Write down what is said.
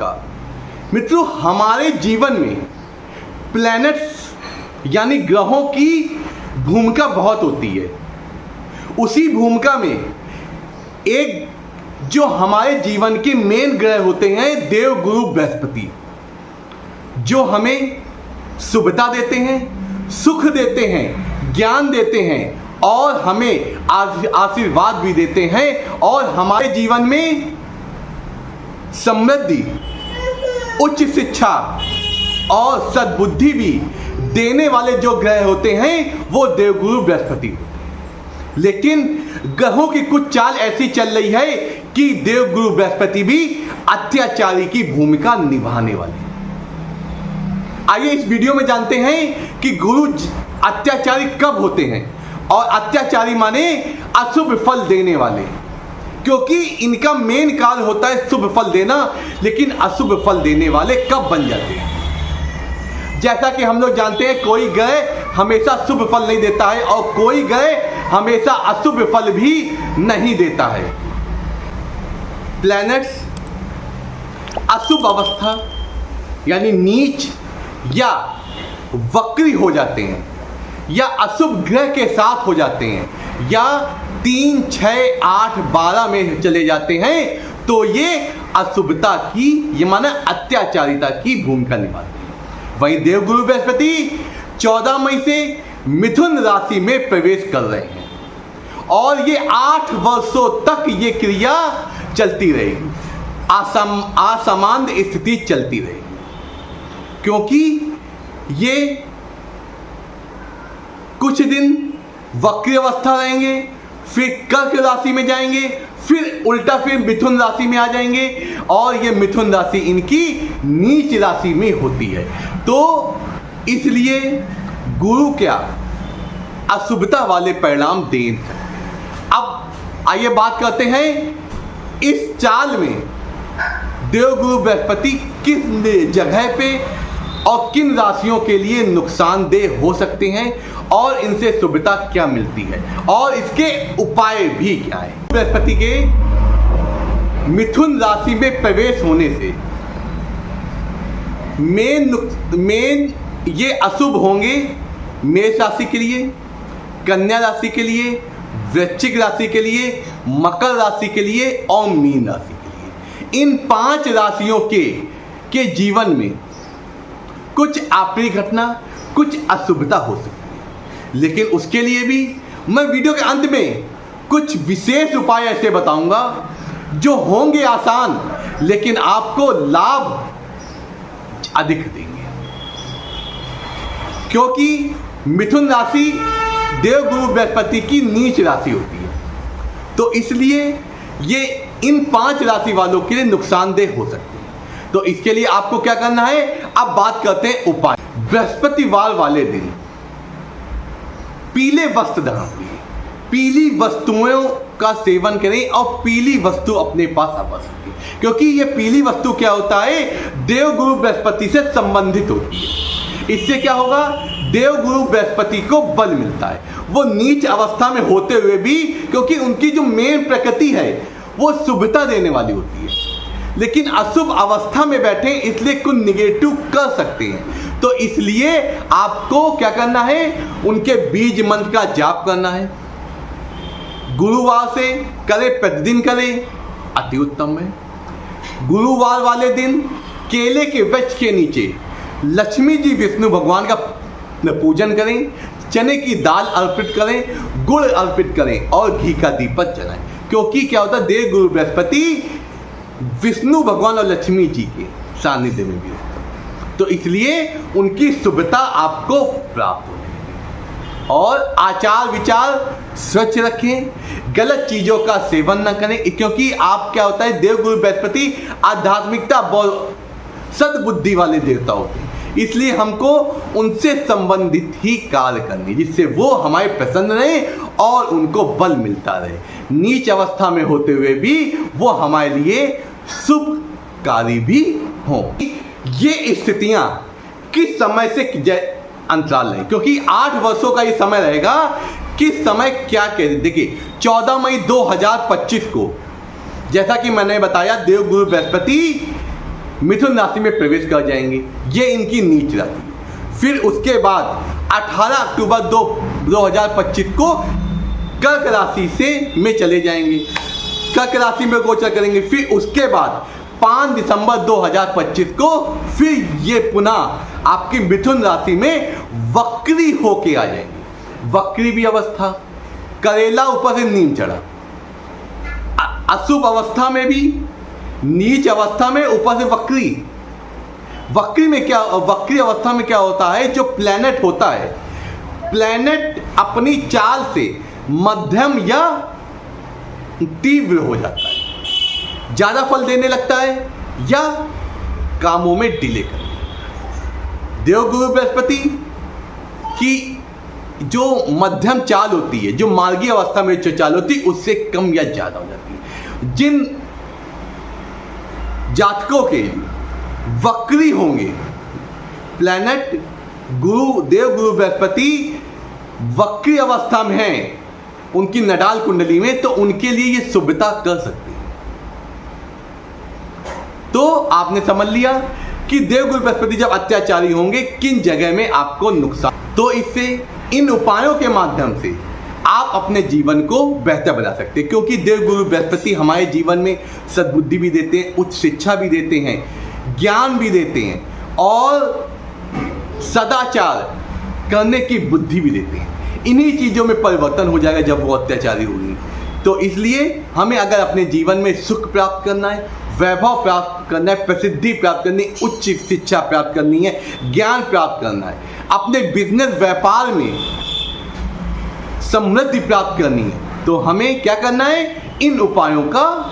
नमस्कार मित्रों, हमारे जीवन में प्लैनेट्स यानी ग्रहों की भूमिका बहुत होती है। उसी भूमिका में एक जो हमारे जीवन के मेन ग्रह होते हैं देवगुरु बृहस्पति, जो हमें शुभता देते हैं, सुख देते हैं, ज्ञान देते हैं और हमें आशीर्वाद भी देते हैं और हमारे जीवन में समृद्धि, उच्च शिक्षा और सद्बुद्धि भी देने वाले जो ग्रह होते हैं वो देवगुरु बृहस्पति होते हैं। लेकिन ग्रहों की कुछ चाल ऐसी चल रही है कि देवगुरु बृहस्पति भी अत्याचारी की भूमिका निभाने वाले हैं। आइए इस वीडियो में जानते हैं कि गुरु अत्याचारी कब होते हैं और अत्याचारी माने अशुभ फल देने वाले, क्योंकि इनका मेन कार्य होता है शुभ फल देना, लेकिन अशुभ फल देने वाले कब बन जाते हैं। जैसा कि हम लोग जानते हैं कोई ग्रह हमेशा शुभ फल नहीं देता है और कोई ग्रह हमेशा अशुभ फल भी नहीं देता है। प्लैनेट्स अशुभ अवस्था यानी नीच या वक्री हो जाते हैं या अशुभ ग्रह के साथ हो जाते हैं या 3, 6, 8, 12 में चले जाते हैं तो ये अशुभता की, ये माना अत्याचारिता की भूमिका निभाते हैं। वही देवगुरु बृहस्पति 14 मई से मिथुन राशि में प्रवेश कर रहे हैं और ये 8 वर्षों तक ये क्रिया चलती रहेगी, असामान्य स्थिति चलती रहेगी, क्योंकि ये कुछ दिन वक्री अवस्था रहेंगे, फिर कर्क राशि में जाएंगे, फिर उल्टा फिर मिथुन राशि में आ जाएंगे और ये मिथुन राशि इनकी नीच राशि में होती है। तो इसलिए गुरु क्या अशुभता वाले परिणाम दे सकते हैं। अब आइए बात करते हैं इस चाल में देवगुरु बृहस्पति किस जगह पे और किन राशियों के लिए नुकसानदेह हो सकते हैं और इनसे शुभता क्या मिलती है और इसके उपाय भी क्या है। बृहस्पति के मिथुन राशि में प्रवेश होने से मेन ये अशुभ होंगे मेष राशि के लिए, कन्या राशि के लिए, वृश्चिक राशि के लिए, मकर राशि के लिए और मीन राशि के लिए। इन 5 राशियों के जीवन में कुछ अप्रिय घटना, कुछ अशुभता हो सकती है, लेकिन उसके लिए भी मैं वीडियो के अंत में कुछ विशेष उपाय ऐसे बताऊंगा जो होंगे आसान लेकिन आपको लाभ अधिक देंगे, क्योंकि मिथुन राशि देवगुरु बृहस्पति की नीच राशि होती है। तो इसलिए ये इन 5 राशि वालों के लिए नुकसानदेह हो सकते हैं। तो इसके लिए आपको क्या करना है, अब बात करते हैं उपाय। बृहस्पतिवार वाले दिन पीले वस्त्र धारण करें, पीली वस्तुओं का सेवन करें और पीली वस्तु अपने पास अवश्य रखें, क्योंकि ये पीली वस्तु क्या होता है, देवगुरु बृहस्पति से संबंधित होती है। इससे क्या होगा, देवगुरु बृहस्पति को बल मिलता है। वो नीच अवस्था में होते हुए भी, क्योंकि उनकी जो मेन प्रकृति है वो शुभता देने वाली होती है, लेकिन अशुभ अवस्था में बैठे इसलिए कुछ निगेटिव कर सकते हैं। तो इसलिए आपको क्या करना है, उनके बीज मंत्र का जाप करना है। गुरुवार से करें, प्रतिदिन करें, अति उत्तम है। गुरुवार वाले दिन केले के वृक्ष के नीचे लक्ष्मी जी विष्णु भगवान का पूजन करें, चने की दाल अर्पित करें, गुड़ अर्पित करें और घी का दीपक जलाएं, क्योंकि क्या होता है, देवगुरु बृहस्पति विष्णु भगवान और लक्ष्मी जी के सानिध्य में भी होता है। तो इसलिए उनकी शुभता आपको प्राप्त होगी। और आचार विचार स्वच्छ रखें, गलत चीज़ों का सेवन न करें, क्योंकि आप क्या होता है, देवगुरु बृहस्पति आध्यात्मिकता सद्बुद्धि वाले देवता होते हैं, इसलिए हमको उनसे संबंधित ही कार्य करनी, जिससे वो हमारे प्रसन्न रहे और उनको बल मिलता रहे। नीच अवस्था में होते हुए भी वो हमारे लिए शुभकारी भी हों। ये स्थितियां किस समय से अंतराल है, क्योंकि 8 वर्षों का ये समय रहेगा। किस समय क्या कह, देखिए 14 मई 2025 को जैसा कि मैंने बताया देवगुरु बृहस्पति मिथुन राशि में प्रवेश कर जाएंगे। ये इनकी नीच राशि। फिर उसके बाद 18 अक्टूबर 2025 को कर्क राशि से में चले जाएंगे, कर्क राशि में गोचर करेंगे। फिर उसके बाद 5 दिसंबर 2025 को फिर ये पुनः आपकी मिथुन राशि में वक्री होके आ जाएंगे। वक्री भी अवस्था, करेला ऊपर से नीम चढ़ा, अशुभ अवस्था में भी, नीच अवस्था में ऊपर से वक्री। वक्री में क्या, वक्री अवस्था में क्या होता है, जो प्लैनेट होता है, प्लैनेट अपनी चाल से मध्यम या तीव्र हो जाता है, ज्यादा फल देने लगता है या कामों में डिले करता है। देवगुरु बृहस्पति की जो मध्यम चाल होती है, जो मार्गी अवस्था में जो चाल होती है, उससे कम या ज्यादा हो जाती है। जिन जातकों के वक्री होंगे, प्लैनेट देवगुरु बृहस्पति वक्री अवस्था में है उनकी नडाल कुंडली में, तो उनके लिए ये शुभता कर सकती है। तो आपने समझ लिया कि देवगुरु बृहस्पति जब अत्याचारी होंगे किन जगह में आपको नुकसान। तो इससे इन उपायों के माध्यम से आप अपने जीवन को बेहतर बना सकते हैं, क्योंकि देवगुरु बृहस्पति हमारे जीवन में सद्बुद्धि भी देते हैं, उच्च शिक्षा भी देते हैं, ज्ञान भी देते हैं और सदाचार करने की बुद्धि भी देते हैं। इन्हीं चीज़ों में परिवर्तन हो जाएगा जब वो अत्याचारी होंगी। तो इसलिए हमें अगर अपने जीवन में सुख प्राप्त करना है, वैभव प्राप्त करना है, प्रसिद्धि प्राप्त करनी है, उच्च शिक्षा प्राप्त करनी है, ज्ञान प्राप्त करना है, अपने बिजनेस व्यापार में समृद्धि प्राप्त करनी है, तो हमें क्या करना है, इन उपायों का